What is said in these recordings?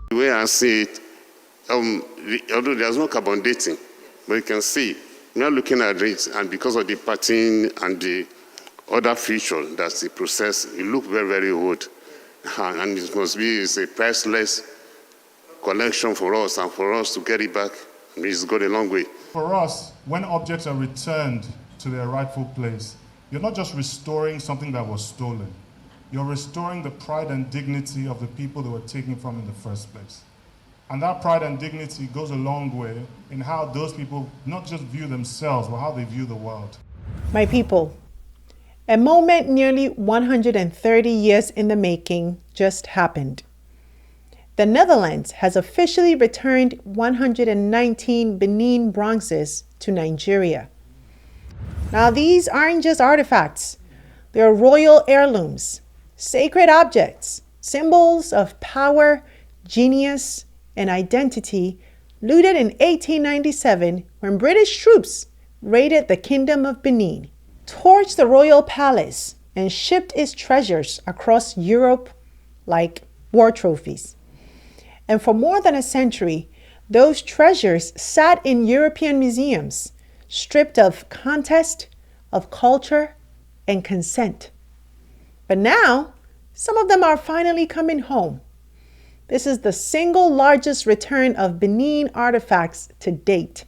The way I see it, although there's no carbon dating, but you can see, now looking at it, and because of the pattern and the other feature that's the process, it looks very, very old. And it must be a priceless collection for us, and for us to get it back, it's gone a long way. For us, when objects are returned to their rightful place, you're not just restoring something that was stolen. You're restoring the pride and dignity of the people they were taken from in the first place. And that pride and dignity goes a long way in how those people not just view themselves, but how they view the world. My people, a moment nearly 130 years in the making just happened. The Netherlands has officially returned 119 Benin bronzes to Nigeria. Now, these aren't just artifacts. They're royal heirlooms, sacred objects, symbols of power, genius, and identity, looted in 1897 when British troops raided the Kingdom of Benin, torched the royal palace, and shipped its treasures across Europe like war trophies. And for more than a century, those treasures sat in European museums, stripped of contest, of culture, and consent. But now, some of them are finally coming home. This is the single largest return of Benin artifacts to date.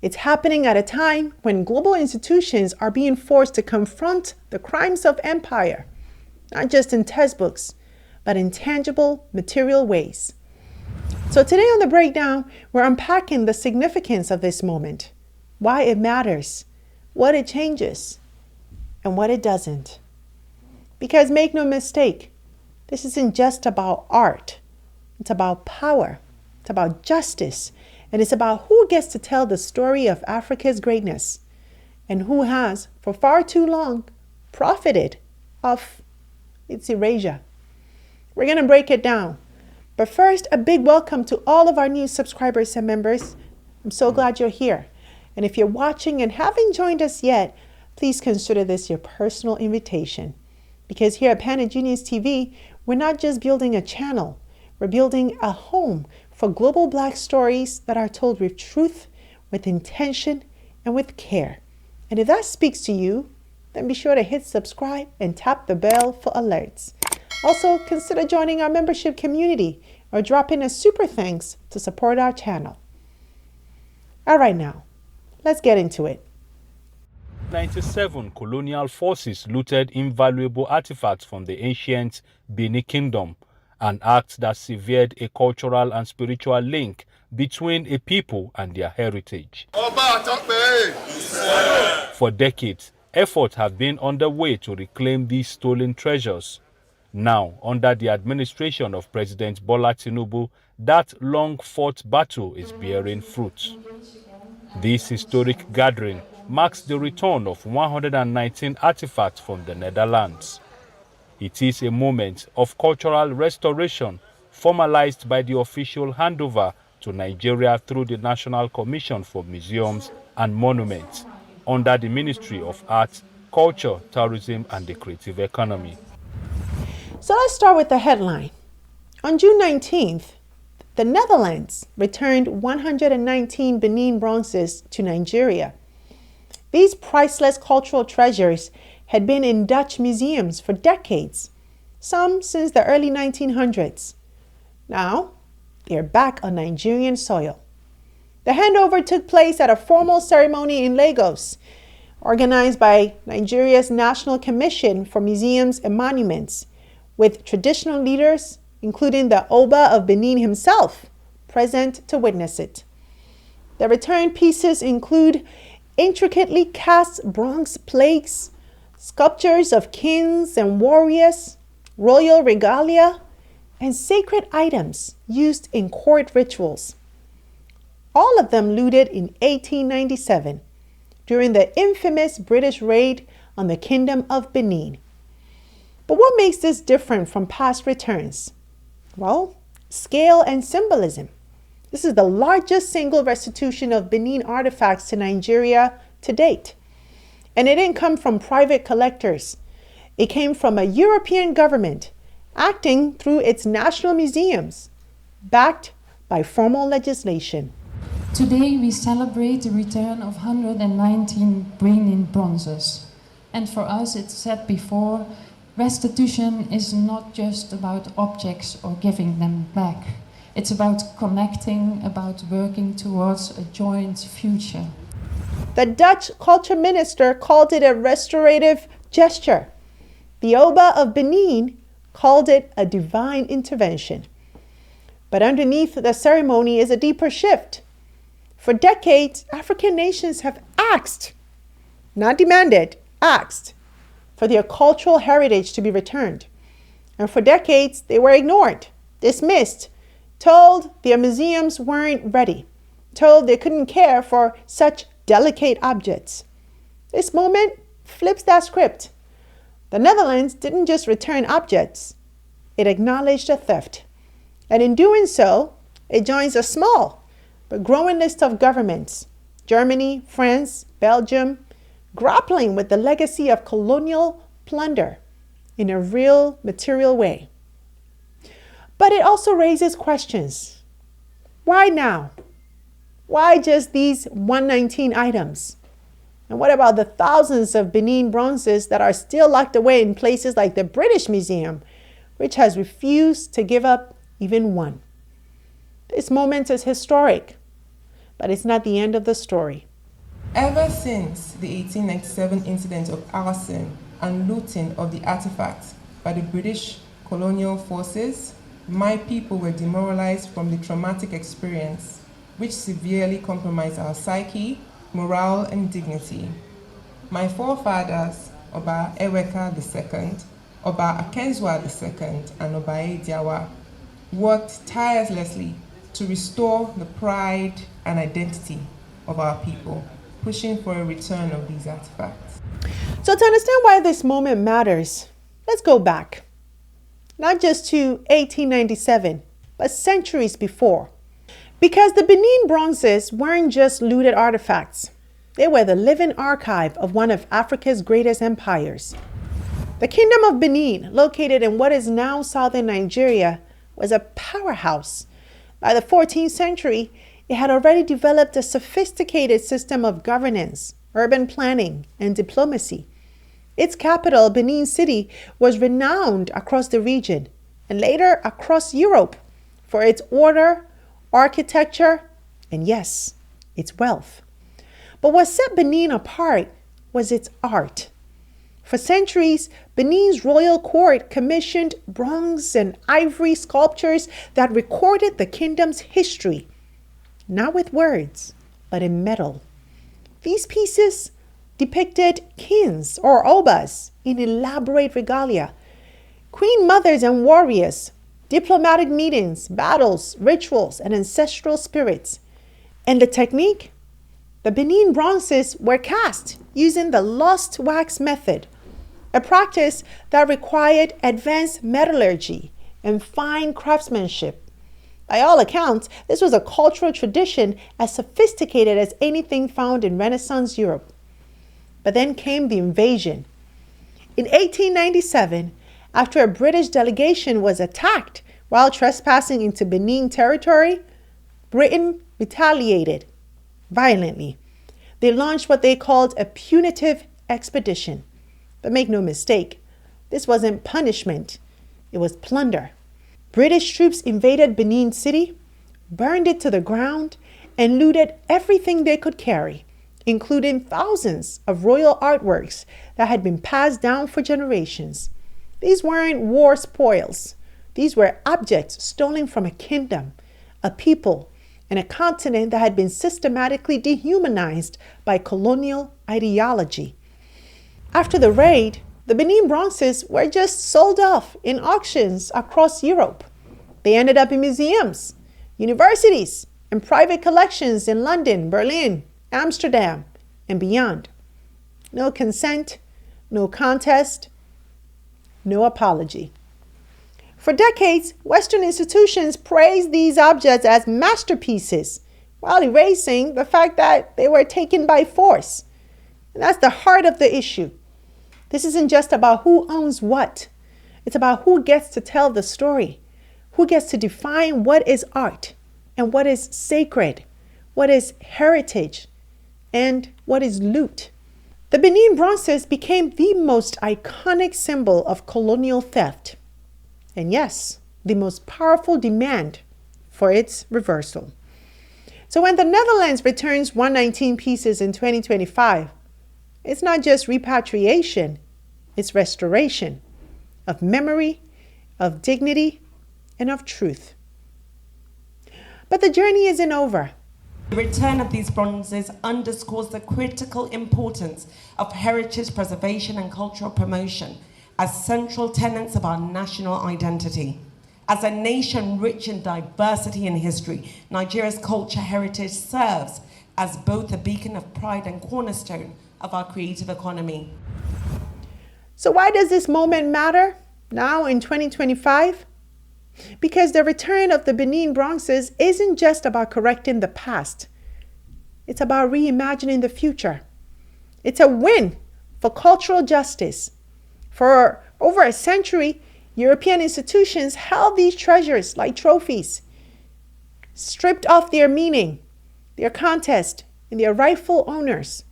It's happening at a time when global institutions are being forced to confront the crimes of empire, not just in textbooks, but in tangible, material ways. So today on The Breakdown, we're unpacking the significance of this moment, why it matters, what it changes, and what it doesn't. Because make no mistake, this isn't just about art. It's about power, it's about justice, and it's about who gets to tell the story of Africa's greatness and who has, for far too long, profited off its erasure. We're going to break it down. But first, a big welcome to all of our new subscribers and members. I'm so glad you're here. And if you're watching and haven't joined us yet, please consider this your personal invitation. Because here at Planet Genius TV, we're not just building a channel, we're building a home for global Black stories that are told with truth, with intention, and with care. And if that speaks to you, then be sure to hit subscribe and tap the bell for alerts. Also, consider joining our membership community or dropping a super thanks to support our channel. All right, now, let's get into it. 1997, colonial forces looted invaluable artifacts from the ancient Benin Kingdom, an act that severed a cultural and spiritual link between a people and their heritage. For decades, efforts have been underway to reclaim these stolen treasures. Now, under the administration of President Bola Tinubu, that long-fought battle is bearing fruit. This historic gathering marks the return of 119 artifacts from the Netherlands. It is a moment of cultural restoration formalized by the official handover to Nigeria through the National Commission for Museums and Monuments under the Ministry of Arts, Culture, Tourism and the Creative Economy. So let's start with the headline. On June 19th, the Netherlands returned 119 Benin bronzes to Nigeria. These priceless cultural treasures had been in Dutch museums for decades, some since the early 1900s. Now, they're back on Nigerian soil. The handover took place at a formal ceremony in Lagos, organized by Nigeria's National Commission for Museums and Monuments, with traditional leaders, including the Oba of Benin himself, present to witness it. The returned pieces include intricately cast bronze plaques, sculptures of kings and warriors, royal regalia, and sacred items used in court rituals. All of them looted in 1897 during the infamous British raid on the Kingdom of Benin. But what makes this different from past returns? Well, scale and symbolism. This is the largest single restitution of Benin artifacts to Nigeria to date. And it didn't come from private collectors. It came from a European government acting through its national museums, backed by formal legislation. Today we celebrate the return of 119 Benin bronzes. And for us, it's said before, restitution is not just about objects or giving them back. It's about connecting, about working towards a joint future. The Dutch culture minister called it a restorative gesture. The Oba of Benin called it a divine intervention. But underneath the ceremony is a deeper shift. For decades, African nations have asked, not demanded, asked for their cultural heritage to be returned. And for decades, they were ignored, dismissed, told their museums weren't ready, told they couldn't care for such delicate objects. This moment flips that script. The Netherlands didn't just return objects, it acknowledged a theft. And in doing so, it joins a small but growing list of governments, Germany, France, Belgium, grappling with the legacy of colonial plunder in a real material way. But it also raises questions. Why now? Why just these 119 items? And what about the thousands of Benin bronzes that are still locked away in places like the British Museum, which has refused to give up even one? This moment is historic, but it's not the end of the story. Ever since the 1897 incident of arson and looting of the artifacts by the British colonial forces, my people were demoralized from the traumatic experience, which severely compromised our psyche, morale, and dignity. My forefathers, Oba Eweka II, Oba Akenzwa II, and Oba Ediawa, worked tirelessly to restore the pride and identity of our people, pushing for a return of these artifacts. So to understand why this moment matters, let's go back. Not just to 1897, but centuries before. Because the Benin bronzes weren't just looted artifacts. They were the living archive of one of Africa's greatest empires. The Kingdom of Benin, located in what is now southern Nigeria, was a powerhouse. By the 14th century, it had already developed a sophisticated system of governance, urban planning, and diplomacy. Its capital, Benin City, was renowned across the region and later across Europe for its order, architecture, and yes, its wealth. But what set Benin apart was its art. For centuries, Benin's royal court commissioned bronze and ivory sculptures that recorded the kingdom's history, not with words, but in metal. These pieces depicted kings or obas in elaborate regalia, queen mothers and warriors, diplomatic meetings, battles, rituals, and ancestral spirits. And the technique? The Benin bronzes were cast using the lost wax method, a practice that required advanced metallurgy and fine craftsmanship. By all accounts, this was a cultural tradition as sophisticated as anything found in Renaissance Europe. But then came the invasion. In 1897, after a British delegation was attacked while trespassing into Benin territory, Britain retaliated violently. They launched what they called a punitive expedition. But make no mistake, this wasn't punishment, it was plunder. British troops invaded Benin City, burned it to the ground, and looted everything they could carry, including thousands of royal artworks that had been passed down for generations. These weren't war spoils. These were objects stolen from a kingdom, a people, and a continent that had been systematically dehumanized by colonial ideology. After the raid, the Benin bronzes were just sold off in auctions across Europe. They ended up in museums, universities, and private collections in London, Berlin, Amsterdam, and beyond. No consent, no contest, no apology. For decades, Western institutions praised these objects as masterpieces while erasing the fact that they were taken by force. And that's the heart of the issue. This isn't just about who owns what. It's about who gets to tell the story, who gets to define what is art and what is sacred, what is heritage, and what is loot. The Benin bronzes became the most iconic symbol of colonial theft. And yes, the most powerful demand for its reversal. So when the Netherlands returns 119 pieces in 2025, it's not just repatriation, it's restoration of memory, of dignity, and of truth. But the journey isn't over. The return of these bronzes underscores the critical importance of heritage preservation and cultural promotion as central tenets of our national identity. As a nation rich in diversity and history, Nigeria's culture heritage serves as both a beacon of pride and cornerstone of our creative economy. So why does this moment matter now in 2025? Because the return of the Benin bronzes isn't just about correcting the past. It's about reimagining the future. It's a win for cultural justice. For over a century, European institutions held these treasures like trophies, stripped off their meaning, their context, and their rightful owners.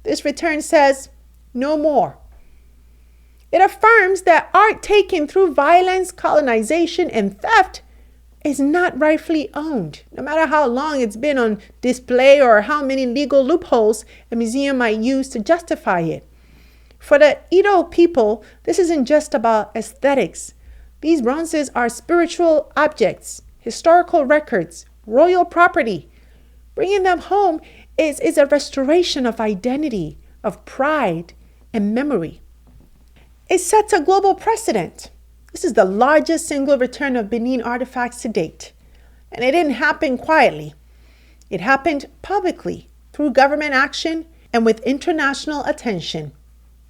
This return says, no more. It affirms that art taken through violence, colonization, and theft is not rightfully owned, no matter how long it's been on display or how many legal loopholes a museum might use to justify it. For the Edo people, this isn't just about aesthetics. These bronzes are spiritual objects, historical records, royal property. Bringing them home is a restoration of identity, of pride, and memory. It sets a global precedent. This is the largest single return of Benin artifacts to date. And it didn't happen quietly. It happened publicly through government action and with international attention.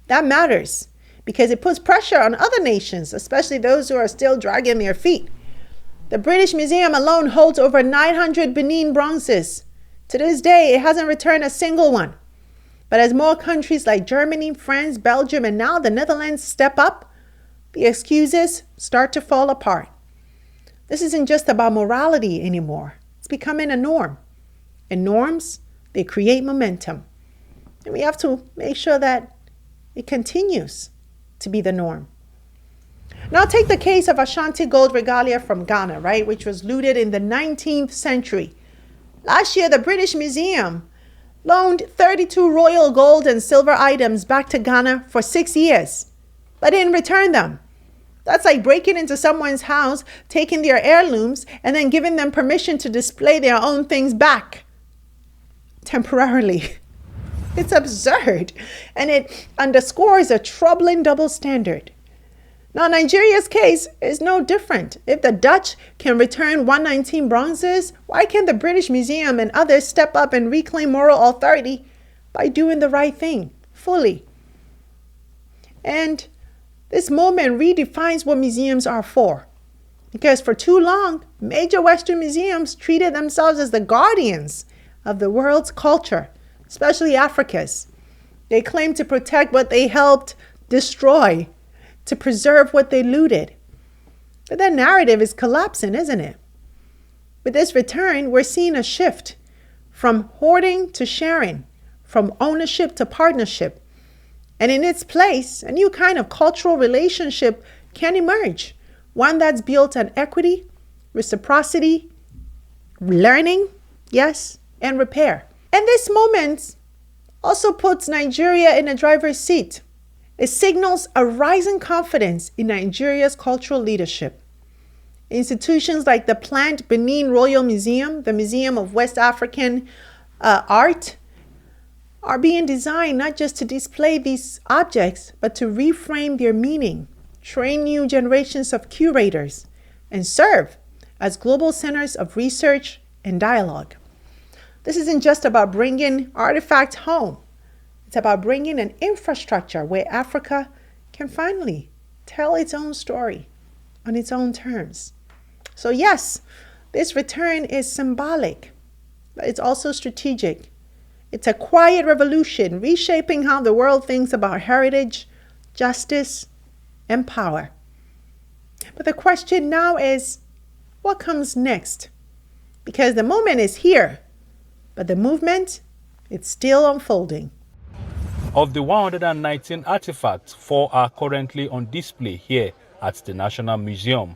That matters because it puts pressure on other nations, especially those who are still dragging their feet. The British Museum alone holds over 900 Benin bronzes. To this day, it hasn't returned a single one. But as more countries like Germany, France, Belgium, and now the Netherlands step up, the excuses start to fall apart. This isn't just about morality anymore. It's becoming a norm. And norms, they create momentum. And we have to make sure that it continues to be the norm. Now take the case of Ashanti gold regalia from Ghana, right, which was looted in the 19th century. Last year, the British Museum loaned 32 royal gold and silver items back to Ghana for 6 years, but didn't return them. That's like breaking into someone's house, taking their heirlooms, and then giving them permission to display their own things back temporarily. It's absurd, and it underscores a troubling double standard. Now, Nigeria's case is no different. If the Dutch can return 119 bronzes, why can't the British Museum and others step up and reclaim moral authority by doing the right thing fully? And this moment redefines what museums are for. Because for too long, major Western museums treated themselves as the guardians of the world's culture, especially Africa's. They claim to protect what they helped destroy, to preserve what they looted. But that narrative is collapsing, isn't it? With this return, we're seeing a shift from hoarding to sharing, from ownership to partnership. And in its place, a new kind of cultural relationship can emerge, one that's built on equity, reciprocity, learning, yes, and repair. And this moment also puts Nigeria in a driver's seat. It signals a rising confidence in Nigeria's cultural leadership. Institutions like the planned Benin Royal Museum, the Museum of West African Art, are being designed not just to display these objects, but to reframe their meaning, train new generations of curators, and serve as global centers of research and dialogue. This isn't just about bringing artifacts home. It's about bringing an infrastructure where Africa can finally tell its own story on its own terms. So yes, this return is symbolic, but it's also strategic. It's a quiet revolution, reshaping how the world thinks about heritage, justice, and power. But the question now is, what comes next? Because the moment is here, but the movement, it's still unfolding. Of the 119 artifacts, 4 are currently on display here at the National Museum,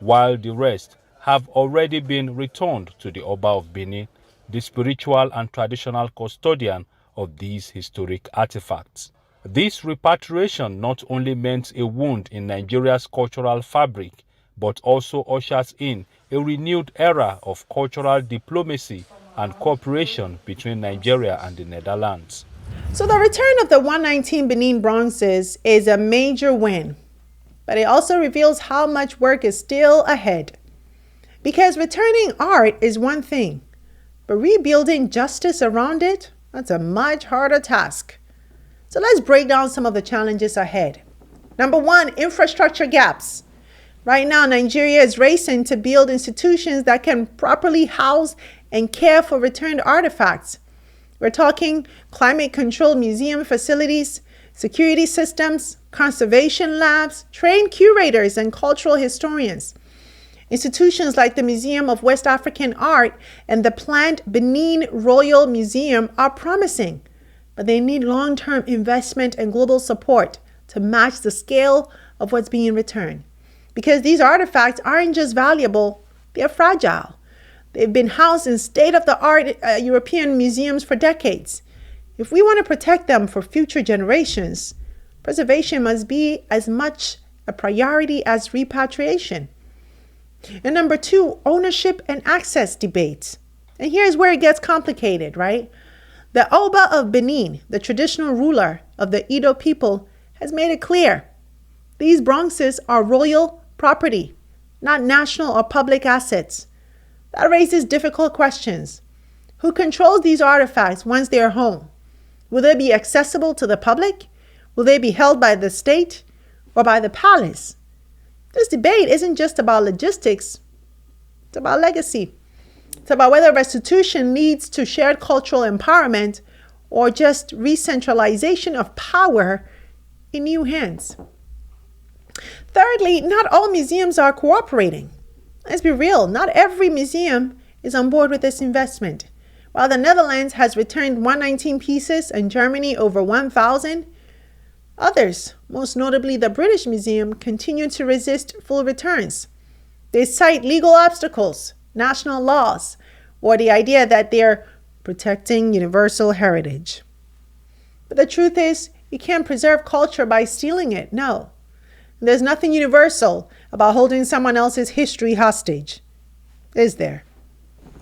while the rest have already been returned to the Oba of Benin, the spiritual and traditional custodian of these historic artifacts. This repatriation not only mends a wound in Nigeria's cultural fabric, but also ushers in a renewed era of cultural diplomacy and cooperation between Nigeria and the Netherlands. So the return of the 119 Benin bronzes is a major win, but it also reveals how much work is still ahead. Because returning art is one thing, but rebuilding justice around it, that's a much harder task. So let's break down some of the challenges ahead. Number 1, infrastructure gaps. Right now, Nigeria is racing to build institutions that can properly house and care for returned artifacts. We're talking climate-controlled museum facilities, security systems, conservation labs, trained curators, and cultural historians. Institutions like the Museum of West African Art and the planned Benin Royal Museum are promising, but they need long-term investment and global support to match the scale of what's being returned. Because these artifacts aren't just valuable, they're fragile. They've been housed in state-of-the-art European museums for decades. If we want to protect them for future generations, preservation must be as much a priority as repatriation. And number 2, ownership and access debates. And here's where it gets complicated, right? The Oba of Benin, the traditional ruler of the Edo people, has made it clear. These bronzes are royal property, not national or public assets. That raises difficult questions. Who controls these artifacts once they are home? Will they be accessible to the public? Will they be held by the state or by the palace? This debate isn't just about logistics, it's about legacy. It's about whether restitution leads to shared cultural empowerment or just re-centralization of power in new hands. Thirdly, not all museums are cooperating. Let's be real, not every museum is on board with this investment. While the Netherlands has returned 119 pieces and Germany over 1,000, others, most notably the British Museum, continue to resist full returns. They cite legal obstacles, national laws, or the idea that they're protecting universal heritage. But the truth is, you can't preserve culture by stealing it, no. There's nothing universal about holding someone else's history hostage, is there?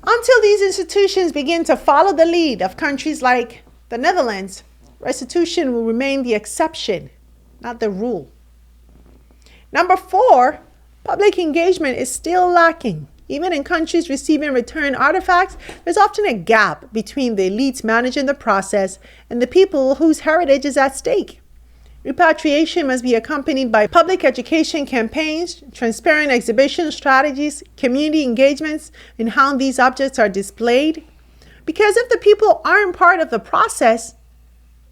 Until these institutions begin to follow the lead of countries like the Netherlands, restitution will remain the exception, not the rule. Number 4, public engagement is still lacking. Even in countries receiving returned artifacts, there's often a gap between the elites managing the process and the people whose heritage is at stake. Repatriation must be accompanied by public education campaigns, transparent exhibition strategies, community engagements in how these objects are displayed. Because if the people aren't part of the process,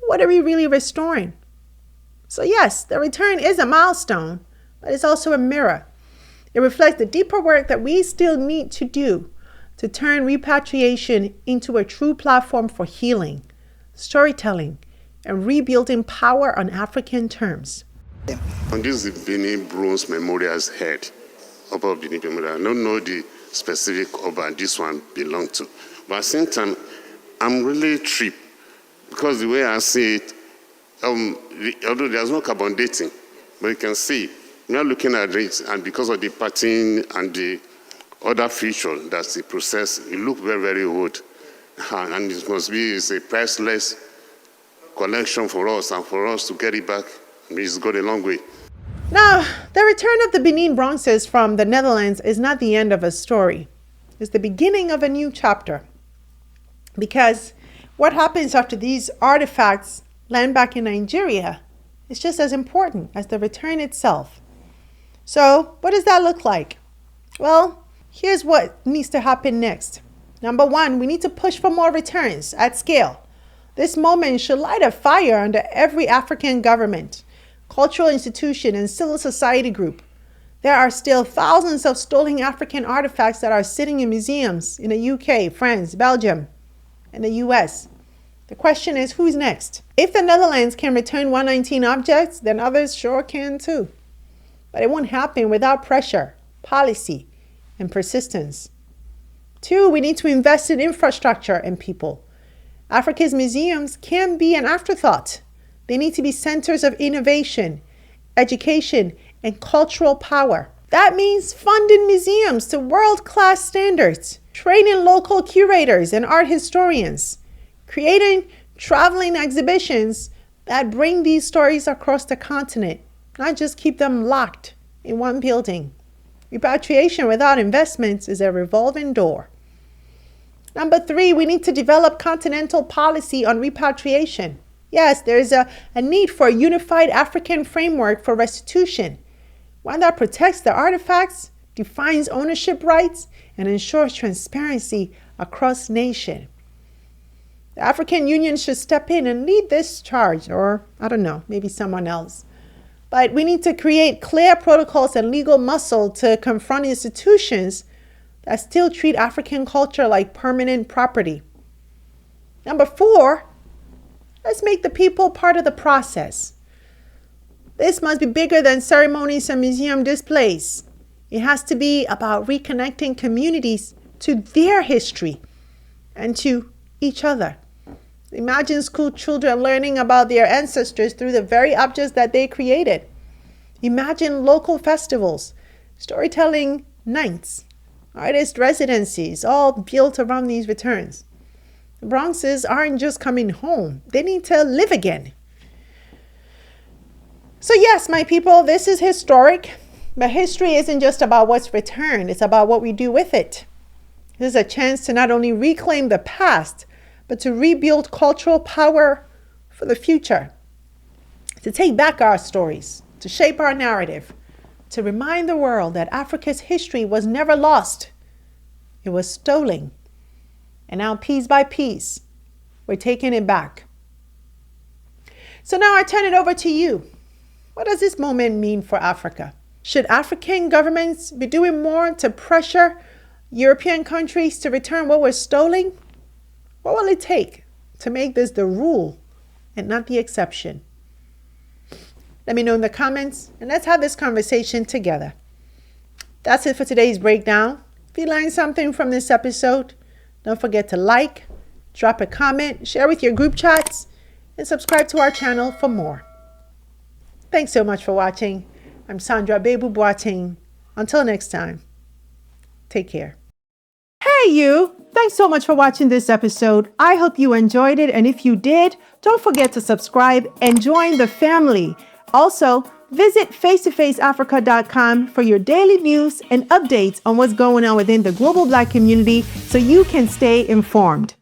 what are we really restoring? So yes, the return is a milestone, but it's also a mirror. It reflects the deeper work that we still need to do to turn repatriation into a true platform for healing, storytelling, and rebuilding power on African terms. On this Benin Bronze Memorial's head, Oba Benin Memorial, I don't know the specific Oba this one belonged to. But at the same time, I'm really tripped because the way I see it, although there's no carbon dating, but you can see, we are looking at it, and because of the pattern and the other feature that's the process, it looks very, very old. And it must be it's a priceless collection for us, and for us to get it back, it's gone a long way. Now, the return of the Benin bronzes from the Netherlands is not the end of a story. It's the beginning of a new chapter. Because what happens after these artifacts land back in Nigeria is just as important as the return itself. So, what does that look like? Well, here's what needs to happen next. Number 1, we need to push for more returns at scale. This moment should light a fire under every African government, cultural institution, and civil society group. There are still thousands of stolen African artifacts that are sitting in museums in the UK, France, Belgium, and the US. The question is, who's next? If the Netherlands can return 119 objects, then others sure can too. But it won't happen without pressure, policy, and persistence. 2, we need to invest in infrastructure and people. Africa's museums can't be an afterthought. They need to be centers of innovation, education, and cultural power. That means funding museums to world-class standards, training local curators and art historians, creating traveling exhibitions that bring these stories across the continent, not just keep them locked in one building. Repatriation without investments is a revolving door. Number 3, we need to develop continental policy on repatriation. Yes, there is a need for a unified African framework for restitution, one that protects the artifacts, defines ownership rights, and ensures transparency across nations. The African Union should step in and lead this charge, or I don't know, maybe someone else. But we need to create clear protocols and legal muscle to confront institutions that still treat African culture like permanent property. Number 4, let's make the people part of the process. This must be bigger than ceremonies and museum displays. It has to be about reconnecting communities to their history and to each other. Imagine school children learning about their ancestors through the very objects that they created. Imagine local festivals, storytelling nights, artist residencies, all built around these returns. The Bronxes aren't just coming home. They need to live again. So yes, my people, this is historic. But history isn't just about what's returned. It's about what we do with it. This is a chance to not only reclaim the past, but to rebuild cultural power for the future. To take back our stories, to shape our narrative, to remind the world that Africa's history was never lost. It was stolen. And now, piece by piece, we're taking it back. So now I turn it over to you. What does this moment mean for Africa? Should African governments be doing more to pressure European countries to return what was stolen? What will it take to make this the rule and not the exception? Let me know in the comments, and let's have this conversation together. That's it for today's breakdown. If you learned something from this episode, don't forget to like, drop a comment, share with your group chats, and subscribe to our channel for more. Thanks so much for watching. I'm Sandra Babu-Boateng. Until next time, take care. Hey you! Thanks so much for watching this episode. I hope you enjoyed it, and if you did, don't forget to subscribe and join the family. Also, visit face2faceafrica.com for your daily news and updates on what's going on within the global Black community so you can stay informed.